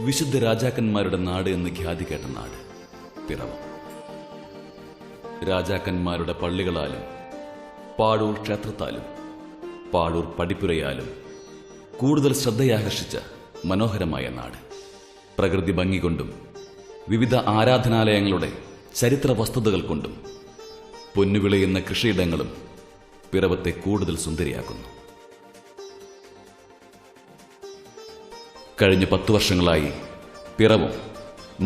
വിശുദ്ധ രാജാക്കന്മാരുടെ നാട് എന്ന് ഖ്യാതി കേട്ട നാട് പിറവം. രാജാക്കന്മാരുടെ പള്ളികളാലും പാഴൂർ ക്ഷേത്രത്താലും പാഴൂർ പടിപ്പുരയാലും കൂടുതൽ ശ്രദ്ധയാകർഷിച്ച മനോഹരമായ നാട്. പ്രകൃതി ഭംഗി കൊണ്ടും വിവിധ ആരാധനാലയങ്ങളുടെ ചരിത്ര വസ്തുതകൾ കൊണ്ടും പൊന്നുവിളയുന്ന കൃഷിയിടങ്ങളും പിറവത്തെ കൂടുതൽ സുന്ദരിയാക്കുന്നു. കഴിഞ്ഞ 10 വർഷങ്ങളായി പിറവം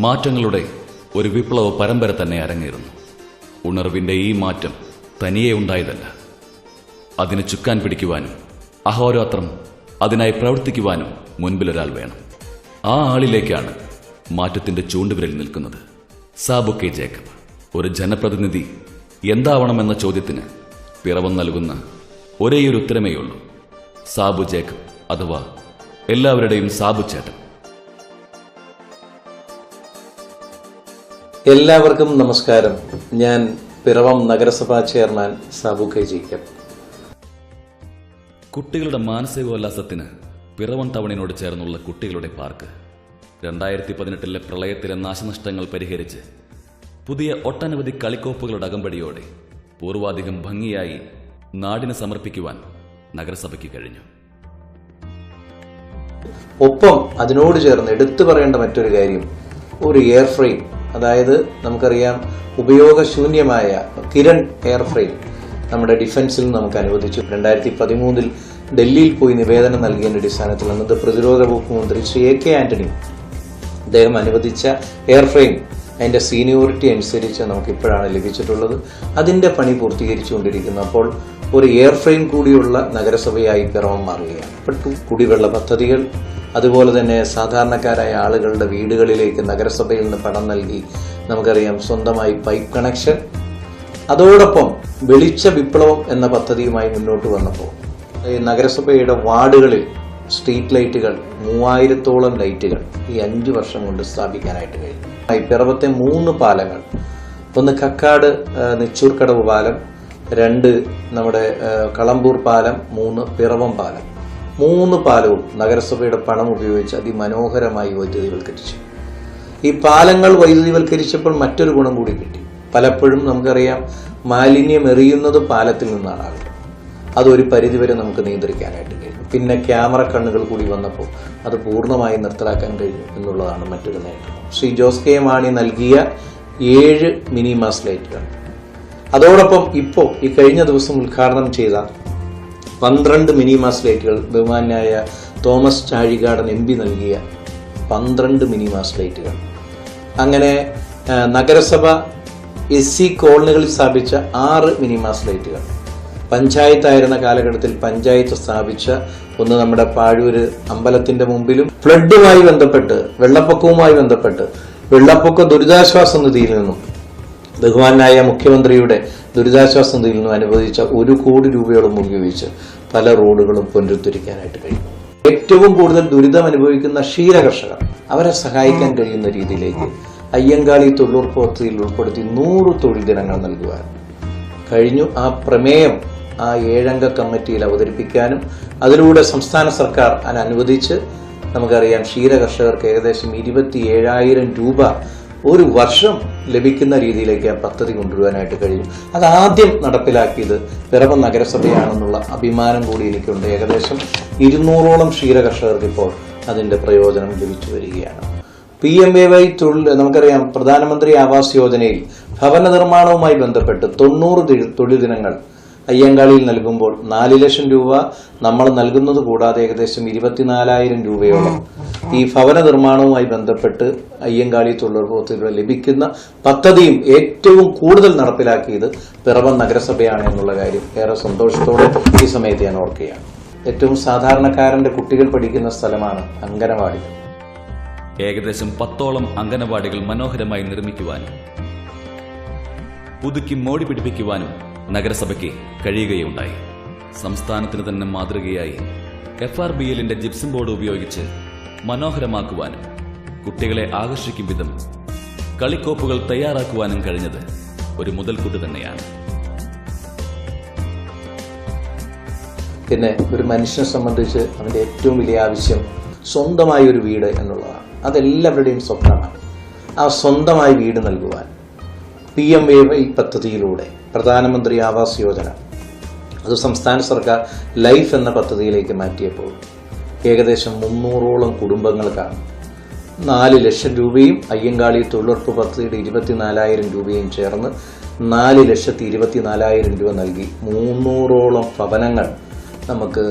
മാറ്റങ്ങളുടെ ഒരു വിപ്ലവ പരമ്പര തന്നെ അരങ്ങേറുന്നു. ഉണർവിന്റെ ഈ മാറ്റം തനിയെ ഉണ്ടായതല്ല. അതിന് ചുക്കാൻ പിടിക്കുവാനും അഹോരാത്രം അതിനായി പ്രവർത്തിക്കുവാനും മുൻപിലൊരാൾ വേണം. ആ ആളിലേക്കാണ് മാറ്റത്തിന്റെ ചൂണ്ടുവിരൽ നിൽക്കുന്നത്. Sabu K Jacob. ഒരു ജനപ്രതിനിധി എന്താവണമെന്ന ചോദ്യത്തിന് പിറവം നൽകുന്ന ഒരേയൊരു ഉത്തരമേയുള്ളൂ: സാബു ജേക്കബ്, അഥവാ എല്ലാവരുടെയും സാബു ചേട്ടൻ. എല്ലാവർക്കും നമസ്കാരം. ഞാൻ പിറവം നഗരസഭാ ചെയർമാൻ സാബു കെ ജേക്കബ്. കുട്ടികളുടെ മാനസികോല്ലാസത്തിന് പിറവം ടൗണിനോട് ചേർന്നുള്ള കുട്ടികളുടെ പാർക്ക് 2018 പ്രളയത്തിലെ നാശനഷ്ടങ്ങൾ പരിഹരിച്ച് പുതിയ ഒട്ടനവധി കളിക്കോപ്പുകളുടെ അകമ്പടിയോടെ പൂർവാധികം ഭംഗിയായി നാടിന് സമർപ്പിക്കുവാൻ നഗരസഭയ്ക്ക് കഴിഞ്ഞു. ഒപ്പം അതിനോട് ചേർന്ന് എടുത്തു പറയേണ്ട മറ്റൊരു കാര്യം, ഒരു എയർ ഫ്രെയിം, അതായത് നമുക്കറിയാം ഉപയോഗശൂന്യമായ കിരൺ എയർ ഫ്രെയിം നമ്മുടെ ഡിഫൻസിൽ നമുക്ക് അനുവദിച്ചു. 2013 ഡൽഹിയിൽ പോയി നിവേദനം നൽകിയതിന്റെ അടിസ്ഥാനത്തിൽ അന്നത്തെ പ്രതിരോധ വകുപ്പ് മന്ത്രി ശ്രീ AK ആന്റണി അദ്ദേഹം അനുവദിച്ച എയർ ഫ്രെയിം അതിന്റെ സീനിയോറിറ്റി അനുസരിച്ച് നമുക്ക് ഇപ്പോഴാണ് ലഭിച്ചിട്ടുള്ളത്. അതിന്റെ പണി പൂർത്തീകരിച്ചുകൊണ്ടിരിക്കുന്നു. അപ്പോൾ ഒരു എയർ ഫ്രെയിം കൂടിയുള്ള നഗരസഭയായി പിറവം മാറുകയാണ്. കുടിവെള്ള പദ്ധതികൾ, അതുപോലെ തന്നെ സാധാരണക്കാരായ ആളുകളുടെ വീടുകളിലേക്ക് നഗരസഭയിൽ നിന്ന് പണം നൽകി നമുക്കറിയാം സ്വന്തമായി പൈപ്പ് കണക്ഷൻ, അതോടൊപ്പം വെളിച്ച വിപ്ലവം എന്ന പദ്ധതിയുമായി മുന്നോട്ട് വന്നപ്പോൾ ഈ നഗരസഭയുടെ വാർഡുകളിൽ സ്ട്രീറ്റ് ലൈറ്റുകൾ 3000-ഓളം ലൈറ്റുകൾ ഈ 5 വർഷം കൊണ്ട് സ്ഥാപിക്കാനായിട്ട് കഴിഞ്ഞു. പിറവത്തെ 3 പാലങ്ങൾ, ഒന്ന് കക്കാട് നെച്ചൂർക്കടവ് പാലം, 2 നമ്മുടെ കളമ്പൂർ പാലം, 3 പിറവം പാലം, 3 പാലവും നഗരസഭയുടെ പണം ഉപയോഗിച്ച് അതിമനോഹരമായി വൈദ്യുതിവൽക്കരിച്ചു. ഈ പാലങ്ങൾ വൈദ്യുതിവൽക്കരിച്ചപ്പോൾ മറ്റൊരു ഗുണം കൂടി കിട്ടി. പലപ്പോഴും നമുക്കറിയാം മാലിന്യം എറിയുന്നത് പാലത്തിൽ നിന്നാണ്. അതൊരു പരിധിവരെ നമുക്ക് നിയന്ത്രിക്കാനായിട്ട് കഴിഞ്ഞു. പിന്നെ ക്യാമറ കണ്ണുകൾ കൂടി വന്നപ്പോൾ അത് പൂർണ്ണമായി നിർത്തലാക്കാൻ കഴിഞ്ഞു എന്നുള്ളതാണ് മറ്റൊരു നേട്ടം. ശ്രീ ജോസ് കെ മാണി നൽകിയ 7 മിനി മാസ് ലൈറ്റുകൾ, അതോടൊപ്പം ഇപ്പോൾ ഈ കഴിഞ്ഞ ദിവസം ഉദ്ഘാടനം ചെയ്ത 12 മിനി മാസ് ലൈറ്റുകൾ, ബഹുമാന്യായ തോമസ് ചാഴികാടൻ MP നൽകിയ 12 മിനി മാസ് ലൈറ്റുകൾ, അങ്ങനെ നഗരസഭ SC കോളനികളിൽ സ്ഥാപിച്ച 6 മിനി മാസ് ലൈറ്റുകൾ, പഞ്ചായത്തായിരുന്ന കാലഘട്ടത്തിൽ പഞ്ചായത്ത് സ്ഥാപിച്ച ഒന്ന് നമ്മുടെ പാഴൂര് അമ്പലത്തിന്റെ മുമ്പിലും, ഫ്ലഡുമായി ബന്ധപ്പെട്ട് വെള്ളപ്പൊക്കവുമായി ബന്ധപ്പെട്ട് വെള്ളപ്പൊക്ക ദുരിതാശ്വാസ നിധിയിൽ നിന്നും ബഹുമാനായ മുഖ്യമന്ത്രിയുടെ ദുരിതാശ്വാസ നിധിയിൽ നിന്നും അനുവദിച്ച 1 കോടി രൂപയോളം ഉപയോഗിച്ച് പല റോഡുകളും പുനരുദ്ധരിക്കാനായിട്ട് കഴിയും. ഏറ്റവും കൂടുതൽ ദുരിതം അനുഭവിക്കുന്ന ക്ഷീരകർഷകർ, അവരെ സഹായിക്കാൻ കഴിയുന്ന രീതിയിലേക്ക് അയ്യങ്കാളി തൊഴിലുറപ്പ് പദ്ധതിയിൽ ഉൾപ്പെടുത്തി 100 തൊഴിൽ ദിനങ്ങൾ നൽകുവാൻ കഴിഞ്ഞു. ആ പ്രമേയം ആ 7 അംഗ കമ്മിറ്റിയിൽ അവതരിപ്പിക്കാനും അതിലൂടെ സംസ്ഥാന സർക്കാർ അനുവദിച്ച് നമുക്കറിയാം ക്ഷീരകർഷകർക്ക് ഏകദേശം 27,000 രൂപ ഒരു വർഷം ലഭിക്കുന്ന രീതിയിലേക്ക് ആ പദ്ധതി കൊണ്ടുവരാനായിട്ട് കഴിയും. അതാദ്യം നടപ്പിലാക്കിയത് പിറവം നഗരസഭയാണെന്നുള്ള അഭിമാനം കൂടി എനിക്കുണ്ട്. ഏകദേശം 200ഓളം ക്ഷീരകർഷകർക്ക് ഇപ്പോൾ അതിന്റെ പ്രയോജനം ലഭിച്ചു വരികയാണ്. PMAY നമുക്കറിയാം പ്രധാനമന്ത്രി ആവാസ് യോജനയിൽ ഭവന നിർമ്മാണവുമായി ബന്ധപ്പെട്ട് 90 തൊഴിൽ ദിനങ്ങൾ അയ്യങ്കാളിയിൽ നൽകുമ്പോൾ 4 ലക്ഷം രൂപ നമ്മൾ നൽകുന്നത് കൂടാതെ ഏകദേശം 24,000 രൂപയോളം ഈ ഭവന നിർമ്മാണവുമായി ബന്ധപ്പെട്ട് അയ്യങ്കാളി തൊഴിലുറപ്പ് പദ്ധതിയിലൂടെ ലഭിക്കുന്ന പദ്ധതിയും ഏറ്റവും കൂടുതൽ നടപ്പിലാക്കിയത് പിറവം നഗരസഭയാണ് എന്നുള്ള കാര്യം ഏറെ സന്തോഷത്തോടെ ഈ സമയത്ത് ഞാൻ ഓർക്കുകയാണ്. ഏറ്റവും സാധാരണക്കാരന്റെ കുട്ടികൾ പഠിക്കുന്ന സ്ഥലമാണ് അംഗനവാടി. ഏകദേശം 10ഓളം അംഗനവാടികൾ മനോഹരമായി നിർമ്മിക്കുവാനും പുതുക്കി മോടി പിടിപ്പിക്കുവാനും നഗരസഭയ്ക്ക് കഴിയുകയുണ്ടായി. സംസ്ഥാനത്തിന് തന്നെ മാതൃകയായി FRBLന്റെ ജിപ്സം ബോർഡ് ഉപയോഗിച്ച് മനോഹരമാക്കുവാനും കുട്ടികളെ ആകർഷിക്കും വിധം കളിക്കോപ്പുകൾ തയ്യാറാക്കുവാനും കഴിഞ്ഞത് ഒരു മുതൽക്കൂട്ട് തന്നെയാണ്. പിന്നെ ഒരു മനുഷ്യനെ സംബന്ധിച്ച് അവന്റെ ഏറ്റവും വലിയ ആവശ്യം സ്വന്തമായ ഒരു വീട് എന്നുള്ളതാണ്. അതെല്ലാവരുടെയും സ്വപ്നമാണ്. ആ സ്വന്തമായി വീട് നൽകുവാൻ PMAY പദ്ധതിയിലൂടെ പ്രധാനമന്ത്രി ആവാസ് യോജന അത് സംസ്ഥാന സർക്കാർ ലൈഫ് എന്ന പദ്ധതിയിലേക്ക് മാറ്റിയപ്പോൾ ഏകദേശം 300ഓളം കുടുംബങ്ങൾക്കാണ് 4 ലക്ഷം രൂപയും അയ്യങ്കാളി തൊഴിലുറപ്പ് പദ്ധതിയുടെ 24,000 രൂപയും ചേർന്ന് 4,24,000 രൂപ നൽകി 300ഓളം ഭവനങ്ങൾ നമുക്ക്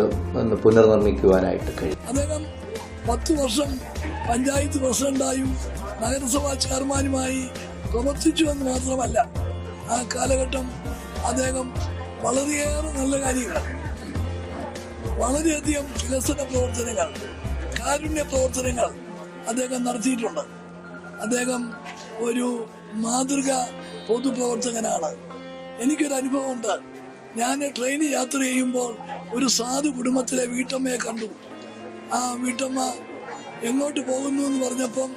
പുനർനിർമ്മിക്കുവാനായിട്ട് കഴിയും. അദ്ദേഹം 10 വർഷം പഞ്ചായത്ത് പ്രസിഡന്റായും നഗരസഭാ ചെയർമാനുമായി പ്രവർത്തിച്ചു എന്ന് മാത്രമല്ല, ആ കാലഘട്ടം അദ്ദേഹം വളരെയേറെ നല്ല കാര്യങ്ങൾ, വളരെയധികം വികസന പ്രവർത്തനങ്ങൾ, കാരുണ്യ പ്രവർത്തനങ്ങൾ അദ്ദേഹം നടത്തിയിട്ടുണ്ട്. അദ്ദേഹം ഒരു മാതൃക പൊതുപ്രവർത്തകനാണ്. എനിക്കൊരു അനുഭവമുണ്ട്. ഞാൻ ട്രെയിനിൽ യാത്ര ചെയ്യുമ്പോൾ ഒരു സാധു കുടുംബത്തിലെ വീട്ടമ്മയെ കണ്ടു. ആ വീട്ടമ്മ എങ്ങോട്ട് പോകുന്നു എന്ന് പറഞ്ഞപ്പം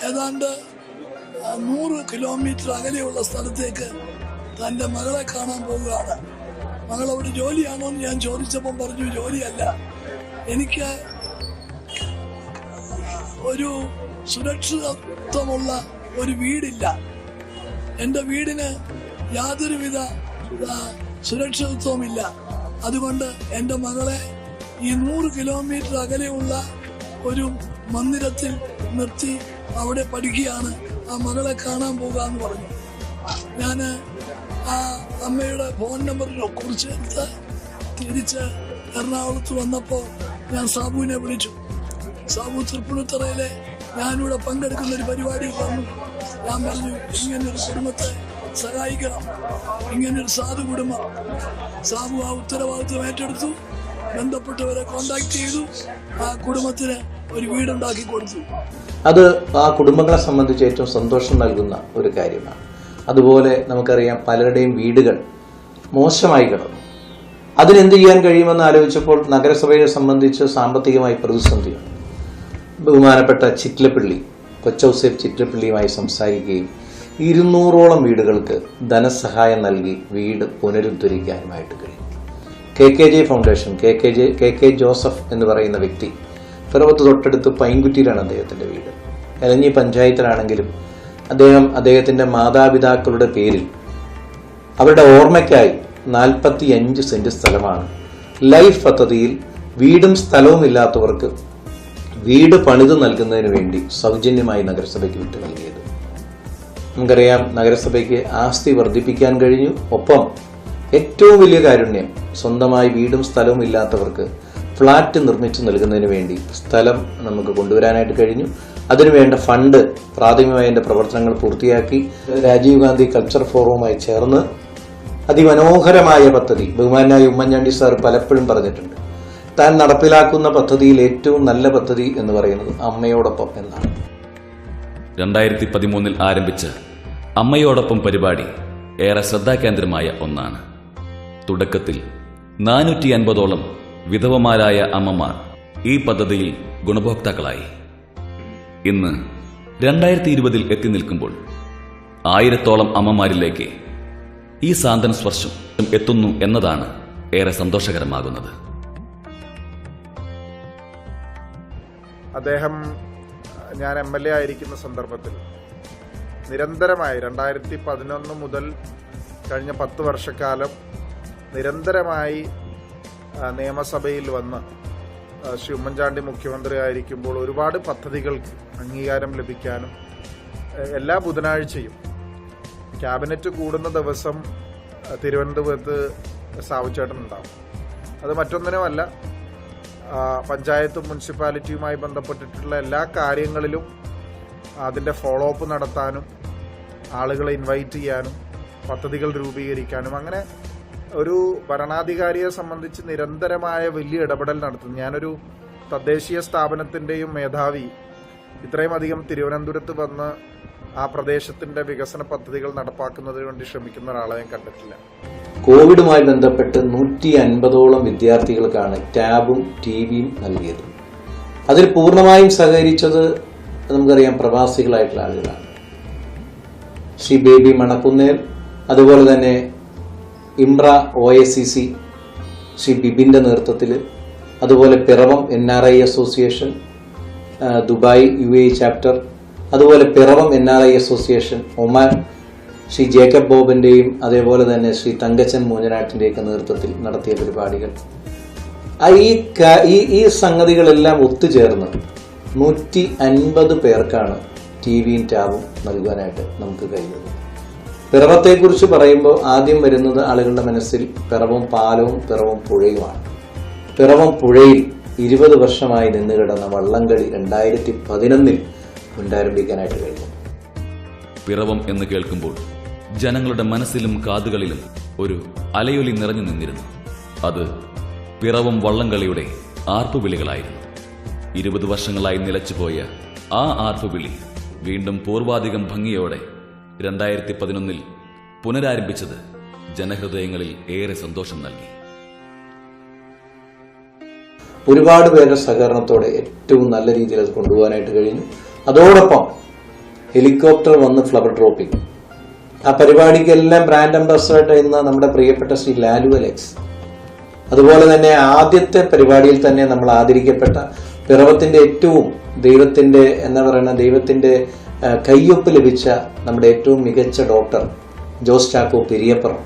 ഏതാണ്ട് 100 കിലോമീറ്റർ അകലെയുള്ള സ്ഥലത്തേക്ക് തൻ്റെ മകളെ കാണാൻ പോവുകയാണ്. മകൾ അവിടെ ജോലിയാണോ എന്ന് ഞാൻ ചോദിച്ചപ്പം പറഞ്ഞു, ജോലിയല്ല, എനിക്ക് ഒരു സുരക്ഷിതത്വമുള്ള ഒരു വീടില്ല, എൻ്റെ വീടിന് യാതൊരുവിധ സുരക്ഷിതത്വമില്ല, അതുകൊണ്ട് എൻ്റെ മകളെ ഈ 100 കിലോമീറ്റർ അകലെയുള്ള ഒരു മന്ദിരത്തിൽ നിർത്തി അവിടെ പഠിക്കുകയാണ്, ആ മകളെ കാണാൻ പോകാന്ന് പറഞ്ഞു. ഞാൻ ആ അമ്മയുടെ ഫോൺ നമ്പറിനെ കുറിച്ച് എടുത്ത് തിരിച്ച് എറണാകുളത്ത് വന്നപ്പോൾ ഞാൻ സാബുവിനെ വിളിച്ചു. സാബു തൃപ്പൂണിത്തുറയിലെ ഞാനിവിടെ പങ്കെടുക്കുന്ന ഒരു പരിപാടിയിൽ വന്നു. ഞാൻ പറഞ്ഞു, ഇങ്ങനൊരു കുടുംബത്തെ സഹായിക്കണം, ഇങ്ങനൊരു സാധു കുടുംബം. സാബു ആ ഉത്തരവാദിത്വം ഏറ്റെടുത്തു, ബന്ധപ്പെട്ടവരെ കോണ്ടാക്ട് ചെയ്തു, ആ കുടുംബത്തിന് ഒരു വീടുണ്ടാക്കി കൊടുത്തു. അത് ആ കുടുംബങ്ങളെ സംബന്ധിച്ച് ഏറ്റവും സന്തോഷം നൽകുന്ന ഒരു കാര്യമാണ്. അതുപോലെ നമുക്കറിയാം, പലരുടെയും വീടുകൾ മോശമായി കിടന്നു. അതിനെന്ത് ചെയ്യാൻ കഴിയുമെന്ന് ആലോചിച്ചപ്പോൾ നഗരസഭയെ സംബന്ധിച്ച് സാമ്പത്തികമായി പ്രതിസന്ധിയാണ്. ബഹുമാനപ്പെട്ട ചിറ്റലപ്പള്ളി കൊച്ചൗസേപ്പ് ചിറ്റലപ്പള്ളിയുമായി സംസാരിക്കുകയും 200ഓളം വീടുകൾക്ക് ധനസഹായം നൽകി വീട് പുനരുദ്ധരിക്കാനുമായിട്ട് കഴിയും. KKJ ഫൗണ്ടേഷൻ, KK ജോസഫ് എന്ന് പറയുന്ന വ്യക്തി പിറവത്ത് തൊട്ടടുത്ത് പൈൻകുറ്റിയിലാണ് അദ്ദേഹത്തിൻ്റെ വീട്. എലഞ്ഞി പഞ്ചായത്തിലാണെങ്കിലും അദ്ദേഹത്തിൻ്റെ മാതാപിതാക്കളുടെ പേരിൽ അവരുടെ ഓർമ്മയ്ക്കായി 45 സെന്റ് സ്ഥലമാണ് ലൈഫ് പദ്ധതിയിൽ വീടും സ്ഥലവും ഇല്ലാത്തവർക്ക് വീട് പണിത് നൽകുന്നതിന് വേണ്ടി സൗജന്യമായി നഗരസഭയ്ക്ക് വിട്ടു നൽകിയത്. നമുക്കറിയാം, നഗരസഭയ്ക്ക് ആസ്തി വർദ്ധിപ്പിക്കാൻ കഴിഞ്ഞു. ഒപ്പം ഏറ്റവും വലിയ കാരുണ്യം, സ്വന്തമായി വീടും സ്ഥലവും ഇല്ലാത്തവർക്ക് ഫ്ളാറ്റ് നിർമ്മിച്ചു നൽകുന്നതിന് വേണ്ടി സ്ഥലം നമുക്ക് കൊണ്ടുവരാനായിട്ട് കഴിഞ്ഞു. അതിനുവേണ്ട ഫണ്ട് പ്രാഥമികമായി അതിൻ്റെ പ്രവർത്തനങ്ങൾ പൂർത്തിയാക്കി. രാജീവ് ഗാന്ധി കൾച്ചർ ഫോറവുമായി ചേർന്ന് അതിമനോഹരമായ പദ്ധതി, ബഹുമാനായ ഉമ്മൻചാണ്ടി സാർ പലപ്പോഴും പറഞ്ഞിട്ടുണ്ട്, താൻ നടപ്പിലാക്കുന്ന പദ്ധതിയിൽ ഏറ്റവും നല്ല പദ്ധതി എന്ന് പറയുന്നത് അമ്മയോടൊപ്പം എന്നാണ്. 2013 ആരംഭിച്ച അമ്മയോടൊപ്പം പരിപാടി ഏറെ ശ്രദ്ധാകേന്ദ്രമായ ഒന്നാണ്. തുടക്കത്തിൽ 450ഓളം വിധവമാരായ അമ്മമാർ ഈ പദ്ധതിയിൽ ഗുണഭോക്താക്കളായി. ഇന്ന് 2020 എത്തി നിൽക്കുമ്പോൾ 1000ഓളം അമ്മമാരിലേക്ക് ഈ സാന്ത്വന സ്പർശം എത്തുന്നു എന്നതാണ് ഏറെ സന്തോഷകരമാകുന്നത്. അദ്ദേഹം ഞാൻ MLA ആയിരിക്കുന്ന സന്ദർഭത്തിൽ നിരന്തരമായി 2011 മുതൽ കഴിഞ്ഞ 10 വർഷക്കാലം നിരന്തരമായി നിയമസഭയിൽ വന്ന് ശ്രീ ഉമ്മൻചാണ്ടി മുഖ്യമന്ത്രി ആയിരിക്കുമ്പോൾ ഒരുപാട് പദ്ധതികൾക്ക് അംഗീകാരം ലഭിക്കാനും എല്ലാ ബുധനാഴ്ചയും ക്യാബിനറ്റ് കൂടുന്ന ദിവസം തിരുവനന്തപുരത്ത് സാവുചേട്ടൻ ഉണ്ടാവും. അത് മറ്റൊന്നിനുമല്ല, പഞ്ചായത്തും മുനിസിപ്പാലിറ്റിയുമായി ബന്ധപ്പെട്ടിട്ടുള്ള എല്ലാ കാര്യങ്ങളിലും അതിൻ്റെ ഫോളോ അപ്പ് നടത്താനും ആളുകളെ ഇൻവൈറ്റ് ചെയ്യാനും പദ്ധതികൾ രൂപീകരിക്കാനും അങ്ങനെ ഒരു ഭരണാധികാരിയെ സംബന്ധിച്ച് നിരന്തരമായ വലിയ ഇടപെടൽ നടത്തുന്നു. ഞാനൊരു തദ്ദേശീയ സ്ഥാപനത്തിൻ്റെയും മേധാവി ഇത്രയും അധികം തിരുവനന്തപുരത്ത് വന്ന് ആ പ്രദേശത്തിന്റെ വികസന പദ്ധതികൾ നടപ്പാക്കുന്നതിന് വേണ്ടി ശ്രമിക്കുന്ന ഒരാളെ ഞാൻ കണ്ടിട്ടില്ല. കോവിഡുമായി ബന്ധപ്പെട്ട് 150ഓളം വിദ്യാർത്ഥികൾക്കാണ് ടാബും TVയും നൽകിയത്. അതിൽ പൂർണ്ണമായും സഹകരിച്ചത് നമുക്കറിയാം പ്രവാസികളായിട്ടുള്ള ആളുകളാണ്. ശ്രീ ബേബി മണക്കുന്നേൽ, അതുപോലെ തന്നെ ഇമ്ര OACC ശ്രീ ബിബിന്റെ നേതൃത്വത്തിൽ, അതുപോലെ Piravam NRI association, Dubai UAE chapter, അതുപോലെ Piravam NRI association Oman, Shri Jacob ബോബന്റെയും അതേപോലെ തന്നെ ശ്രീ തങ്കച്ചൻ മൂഞ്ഞനാട്ടിന്റെയൊക്കെ നേതൃത്വത്തിൽ നടത്തിയ പരിപാടികൾ, ഈ സംഗതികളെല്ലാം ഒത്തുചേർന്ന് 150 പേർക്കാണ് ടിവിയും ടാബും നൽകാനായിട്ട് നമുക്ക് കഴിഞ്ഞത്. പിറവത്തെക്കുറിച്ച് പറയുമ്പോൾ ആദ്യം വരുന്നത് ആളുകളുടെ മനസ്സിൽ പിറവം പാലവും പിറവം പുഴയുമാണ്. പിറവം പുഴയിൽ 20 വർഷമായി നിന്നുകിടന്ന വള്ളംകളി 2011 പുനരാരംഭിക്കാനായിട്ട് കഴിഞ്ഞു. പിറവം എന്ന് കേൾക്കുമ്പോൾ ജനങ്ങളുടെ മനസ്സിലും കാതുകളിലും ഒരു അലയൊലി നിറഞ്ഞു നിന്നിരുന്നു. അത് പിറവം വള്ളംകളിയുടെ ആർപ്പുവിളികളായിരുന്നു. 20 വർഷങ്ങളായി നിലച്ചുപോയ ആ ആർപ്പുവിളി വീണ്ടും പൂർവാധികം ഭംഗിയോടെ 2011 പുനരാരംഭിച്ചത് ജനഹൃദയങ്ങളിൽ ഏറെ സന്തോഷം നൽകി. ഒരുപാട് പേരുടെ സഹകരണത്തോടെ ഏറ്റവും നല്ല രീതിയിൽ അത് കൊണ്ടുപോകാനായിട്ട് കഴിഞ്ഞു. അതോടൊപ്പം ഹെലികോപ്റ്റർ വന്ന് ഫ്ലവർ ഡ്രോപ്പിംഗ്, ആ പരിപാടിക്കെല്ലാം ബ്രാൻഡ് അംബാസഡർ ഇന്ന് നമ്മുടെ പ്രിയപ്പെട്ട ശ്രീ ലാലു അലക്സ്. അതുപോലെ തന്നെ ആദ്യത്തെ പരിപാടിയിൽ തന്നെ നമ്മൾ ആദരിക്കപ്പെട്ട പിറവത്തിന്റെ ഏറ്റവും ദൈവത്തിന്റെ കയ്യൊപ്പ് ലഭിച്ച നമ്മുടെ ഏറ്റവും മികച്ച ഡോക്ടർ ജോസ് ചാക്കോ പെരിയപ്പുറം,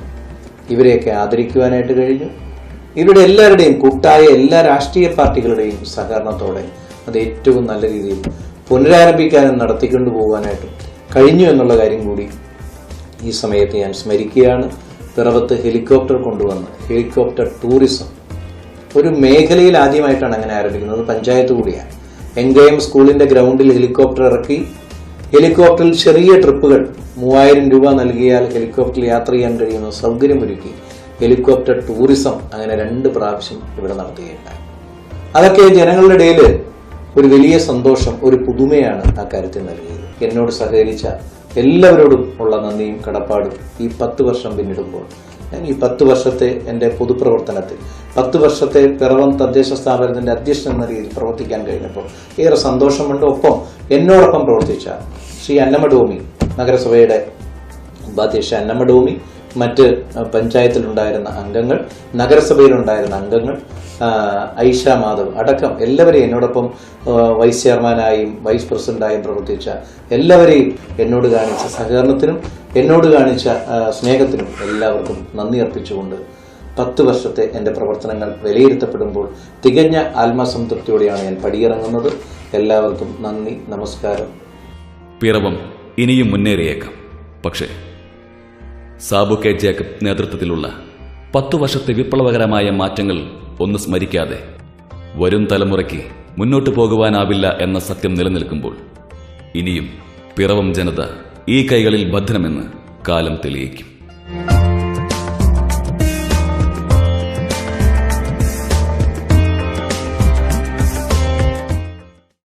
ഇവരെയൊക്കെ ആദരിക്കുവാനായിട്ട് കഴിഞ്ഞു. ഇവരുടെ എല്ലാവരുടെയും കൂട്ടായ എല്ലാ രാഷ്ട്രീയ പാർട്ടികളുടെയും സഹകരണത്തോടെ അത് ഏറ്റവും നല്ല രീതിയിൽ പുനരാരംഭിക്കാനും നടത്തിക്കൊണ്ടു പോകാനായിട്ടും കഴിഞ്ഞു എന്നുള്ള കാര്യം കൂടി ഈ സമയത്ത് ഞാൻ സ്മരിക്കുകയാണ്. പിറവത്ത് ഹെലികോപ്റ്റർ കൊണ്ടുവന്ന് ഹെലികോപ്റ്റർ ടൂറിസം ഒരു മേഖലയിൽ ആദ്യമായിട്ടാണ് അങ്ങനെ ആരംഭിക്കുന്നത്. പഞ്ചായത്ത് കൂടിയാണ്. എൻകെഎം സ്കൂളിന്റെ ഗ്രൗണ്ടിൽ ഹെലികോപ്റ്റർ ഇറക്കി, ഹെലികോപ്റ്ററിൽ ചെറിയ ട്രിപ്പുകൾ 3000 രൂപ നൽകിയാൽ ഹെലികോപ്റ്ററിൽ യാത്ര ചെയ്യാൻ കഴിയുന്ന സൗകര്യമൊരുക്കി ഹെലികോപ്റ്റർ ടൂറിസം അങ്ങനെ 2 പ്രാവശ്യം ഇവിടെ നടത്തുകയുണ്ടായി. അതൊക്കെ ജനങ്ങളുടെ ഇടയിൽ ഒരു വലിയ സന്തോഷം, ഒരു പുതുമയാണ് ആ കാര്യത്തിൽ നൽകിയത്. എന്നോട് സഹകരിച്ച എല്ലാവരോടും ഉള്ള നന്ദിയും കടപ്പാടും ഈ 10 വർഷം പിന്നിടുമ്പോൾ ഞാൻ ഈ 10 വർഷത്തെ എൻ്റെ പൊതുപ്രവർത്തനത്തിൽ 10 വർഷത്തെ പിറവം തദ്ദേശ സ്ഥാപനത്തിന്റെ അധ്യക്ഷൻ എന്ന രീതിയിൽ പ്രവർത്തിക്കാൻ കഴിഞ്ഞപ്പോൾ ഏറെ സന്തോഷമുണ്ട്. ഒപ്പം എന്നോടൊപ്പം പ്രവർത്തിച്ച ശ്രീ അന്നമ്മ ഡോമി, നഗരസഭയുടെ ഉപാധ്യക്ഷ അന്നമ്മ ഡോമി, മറ്റ് പഞ്ചായത്തിലുണ്ടായിരുന്ന അംഗങ്ങൾ, നഗരസഭയിലുണ്ടായിരുന്ന അംഗങ്ങൾ, ഐഷ മാധവ് അടക്കം എല്ലാവരെയും, എന്നോടൊപ്പം വൈസ് ചെയർമാനായും വൈസ് പ്രസിഡന്റായും പ്രവർത്തിച്ച എല്ലാവരെയും എന്നോട് കാണിച്ച സഹകരണത്തിനും എന്നോട് കാണിച്ച സ്നേഹത്തിനും എല്ലാവർക്കും നന്ദി അർപ്പിച്ചുകൊണ്ട് 10 വർഷത്തെ എൻ്റെ പ്രവർത്തനങ്ങൾ വിലയിരുത്തപ്പെടുമ്പോൾ തികഞ്ഞ ആത്മസംതൃപ്തിയോടെയാണ് ഞാൻ പടിയിറങ്ങുന്നത്. എല്ലാവർക്കും നന്ദി, നമസ്കാരം. പിറവം ഇനിയും മുന്നേറിയേക്കാം. പക്ഷേ സാബു കെ ജേക്കബ് നേതൃത്വത്തിലുള്ള 10 വർഷത്തെ വിപ്ലവകരമായ മാറ്റങ്ങൾ ഒന്ന് സ്മരിക്കാതെ വരും തലമുറയ്ക്ക് മുന്നോട്ടു പോകുവാനാവില്ല എന്ന സത്യം നിലനിൽക്കുമ്പോൾ ഇനിയും പിറവം ജനത ഈ കൈകളിൽ ഭദ്രമെന്ന് കാലം തെളിയിക്കും.